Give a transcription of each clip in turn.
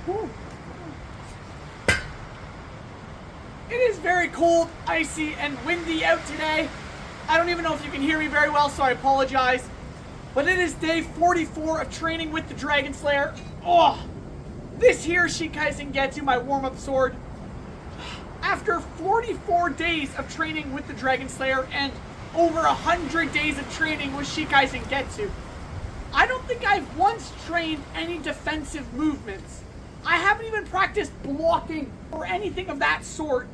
Whew. It is very cold, icy, and windy out today. I don't even know if you can hear me very well, so I apologize. But it is day 44 of training with the Dragon Slayer. Oh, this here shikai zangetsu, my warm-up sword. After 44 days of training with the Dragon Slayer and over 100 days of training with shikai zangetsu, I don't think I've once trained any defensive movements. I haven't even practiced blocking or anything of that sort,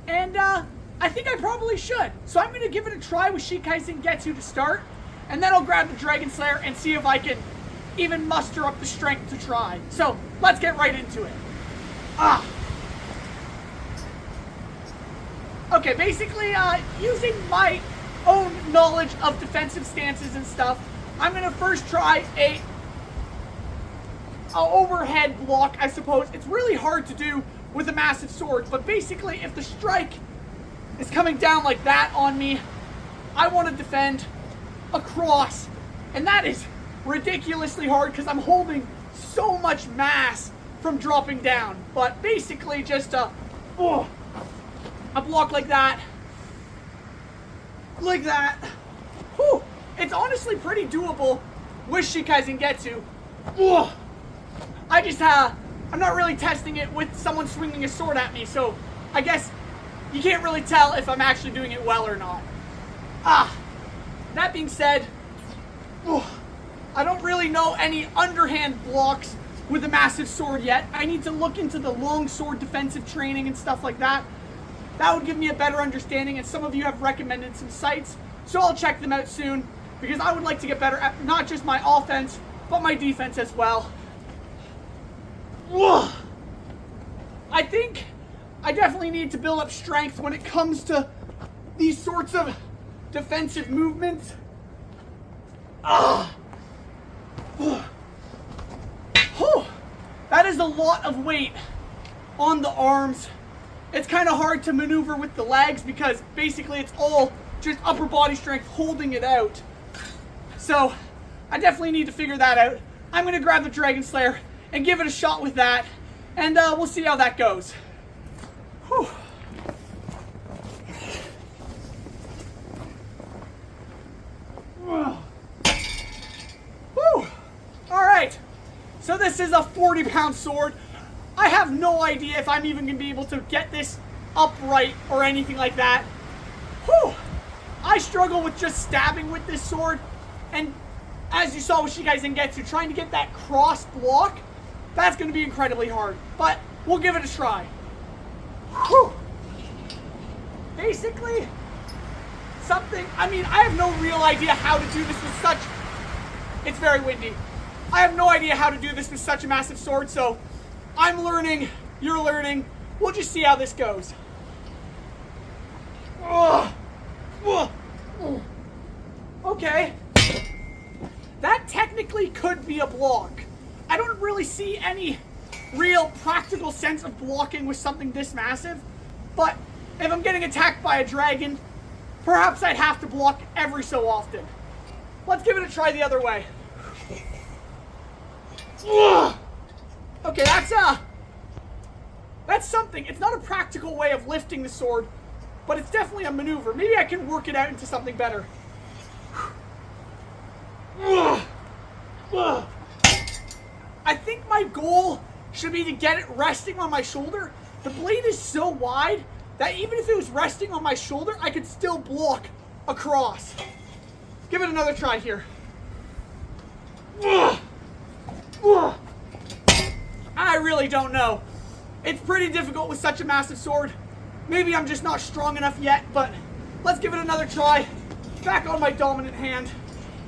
and I think I probably should. So I'm going to give it a try with shikai zangetsu to start, and then I'll grab the Dragon Slayer and see if I can even muster up the strength to try. So let's get right into it. Okay, basically, using my own knowledge of defensive stances and stuff, I'm going to first try a overhead block, I suppose. It's really hard to do with a massive sword, but basically, if the strike is coming down like that on me, I want to defend across, and that is ridiculously hard because I'm holding so much mass from dropping down. But basically, just a block like that, Whew. It's honestly pretty doable with shikai zangetsu. I'm not really testing it with someone swinging a sword at me, so I guess you can't really tell if I'm actually doing it well or not. That being said, I don't really know any underhand blocks with a massive sword yet. I need to look into the long sword defensive training and stuff like that. That would give me a better understanding, and some of you have recommended some sites, so I'll check them out soon, because I would like to get better at not just my offense, but my defense as well. I think I definitely need to build up strength when it comes to these sorts of defensive movements. That is a lot of weight on the arms. It's kind of hard to maneuver with the legs because basically it's all just upper body strength holding it out. So I definitely need to figure that out. I'm going to grab the Dragon Slayer and give it a shot with that, and we'll see how that goes. Whew. Whew. All right, so this is a 40-pound sword. I have no idea if I'm even going to be able to get this upright or anything like that. Whew. I struggle with just stabbing with this sword, and as you saw with shikai zangetsu, trying to get that cross block, that's going to be incredibly hard, but we'll give it a try. Whew. Basically, I have no real idea how to do this with it's very windy. I have no idea how to do this with such a massive sword, so I'm learning, you're learning. We'll just see how this goes. Okay. That technically could be a block. I don't really see any real practical sense of blocking with something this massive, but if I'm getting attacked by a dragon, perhaps I'd have to block every so often. Let's give it a try the other way. Okay, that's something. It's not a practical way of lifting the sword, but it's definitely a maneuver. Maybe I can work it out into something better. I think my goal should be to get it resting on my shoulder. The blade is so wide that even if it was resting on my shoulder, I could still block across. Give it another try here. I really don't know. It's pretty difficult with such a massive sword. Maybe I'm just not strong enough yet, but let's give it another try. Back on my dominant hand.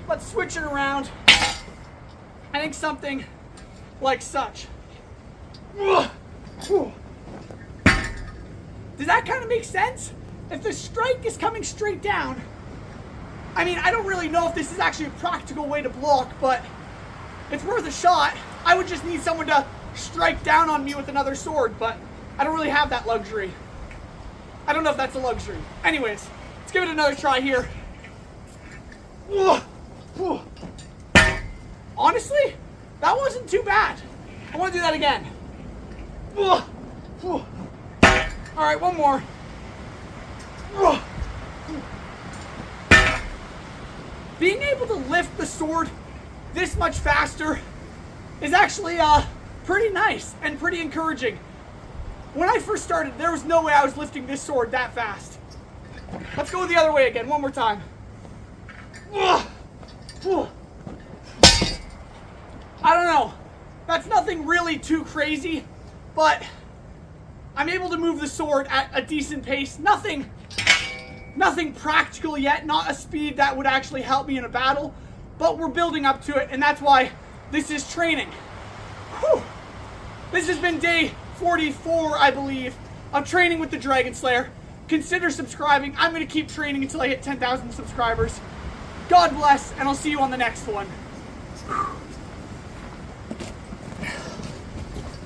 Let's switch it around. I think something like such. Does that kind of make sense? If the strike is coming straight down, I don't really know if this is actually a practical way to block, but it's worth a shot. I would just need someone to strike down on me with another sword, but I don't really have that luxury. I don't know if that's a luxury. Anyways, let's give it another try here. Honestly, that wasn't too bad. I want to do that again. Alright, one more. Being able to lift the sword this much faster is actually pretty nice and pretty encouraging. When I first started, there was no way I was lifting this sword that fast. Let's go the other way again, one more time. I don't know. That's nothing really too crazy, but I'm able to move the sword at a decent pace. Nothing practical yet, not a speed that would actually help me in a battle, but we're building up to it, and that's why this is training. Whew. This has been day 44, I believe, of training with the Dragon Slayer. Consider subscribing. I'm going to keep training until I hit 10,000 subscribers. God bless, and I'll see you on the next one. Whew.